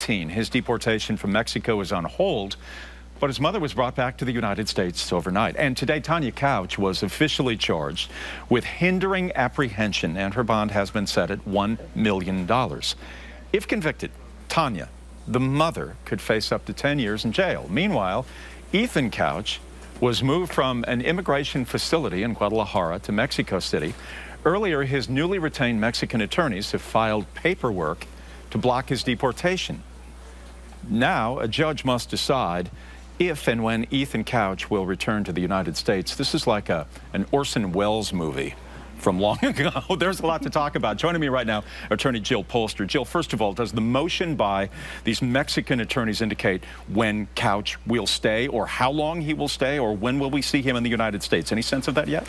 18. His deportation from Mexico is on hold, but his mother was brought back to the United States overnight. And today, Tanya Couch was officially charged with hindering apprehension, and her bond has been set at $1 million. If convicted, Tanya, the mother, could face up to 10 years in jail. Meanwhile, Ethan Couch was moved from an immigration facility in Guadalajara to Mexico City. Earlier, his newly retained Mexican attorneys have filed paperwork to block his deportation. Now, a judge must decide if and when Ethan Couch will return to the United States. This is like an Orson Welles movie from long ago. There's a lot to talk about. Joining me right now, attorney Jill Polster. Jill, first of all, does the motion by these Mexican attorneys indicate when Couch will stay, or how long he will stay, or when will we see him in the United States? Any sense of that yet?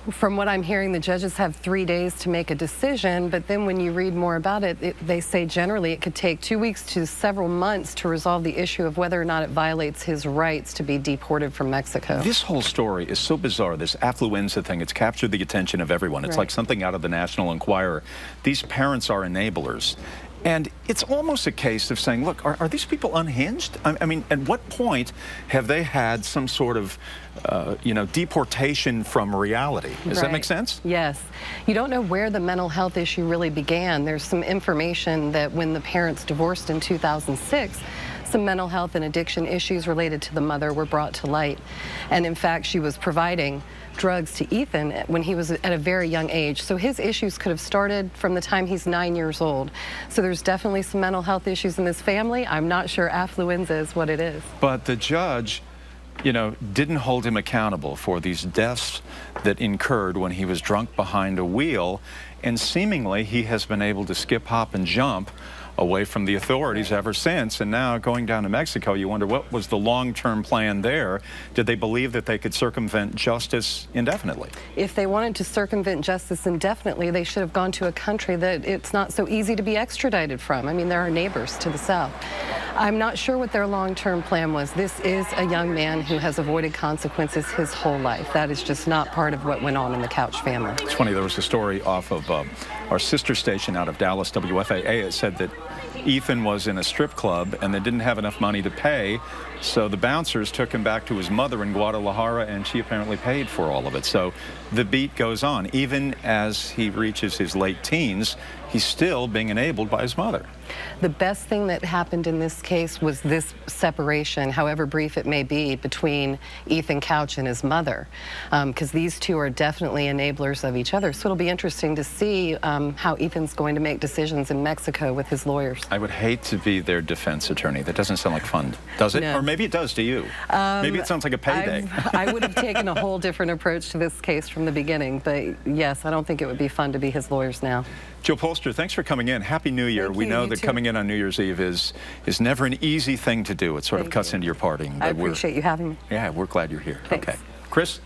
From what I'm hearing, the judges have 3 days to make a decision, but then when you read more about it, they say generally it could take 2 weeks to several months to resolve the issue of whether or not it violates his rights to be deported from Mexico. This whole story is so bizarre, this affluenza thing. It's captured the attention of everyone. It's like something out of the National Enquirer. These parents are enablers. And it's almost a case of saying, look, are these people unhinged? I mean, at what point have they had some sort of, deportation from reality? Does that make sense? Yes. You don't know where the mental health issue really began. There's some information that when the parents divorced in 2006, some mental health and addiction issues related to the mother were brought to light. And in fact, she was providing drugs to Ethan when he was at a very young age. So his issues could have started from the time he's 9 years old. So there's definitely some mental health issues in this family. I'm not sure affluenza is what it is. But the judge, didn't hold him accountable for these deaths that incurred when he was drunk behind a wheel. And seemingly he has been able to skip, hop, and jump away from the authorities ever since. And now going down to Mexico, you wonder what was the long-term plan there? Did they believe that they could circumvent justice indefinitely? If they wanted to circumvent justice indefinitely, they should have gone to a country that it's not so easy to be extradited from. I mean, there are neighbors to the south. I'm not sure what their long-term plan was. This is a young man who has avoided consequences his whole life. That is just not part of what went on in the Couch family. It's funny, there was a story off of our sister station out of Dallas, WXIA. It said that Ethan was in a strip club and they didn't have enough money to pay, so the bouncers took him back to his mother in Guadalajara, and she apparently paid for all of it. So the beat goes on. Even as he reaches his late teens, he's still being enabled by his mother. The best thing that happened in this case was this separation, however brief it may be, between Ethan Couch and his mother, because these two are definitely enablers of each other. So it'll be interesting to see how Ethan's going to make decisions in Mexico with his lawyers. I would hate to be their defense attorney. That doesn't sound like fun, does it? No. Or maybe it does to you. Maybe it sounds like a payday. I would have taken a whole different approach to this case from the beginning, but yes, I don't think it would be fun to be his lawyers now. Jill Polster, thanks for coming in. Happy New Year. We know that coming in on New Year's Eve is never an easy thing to do. It sort of cuts into your partying. I appreciate you having me. Yeah, we're glad you're here. Thanks. Okay. Chris?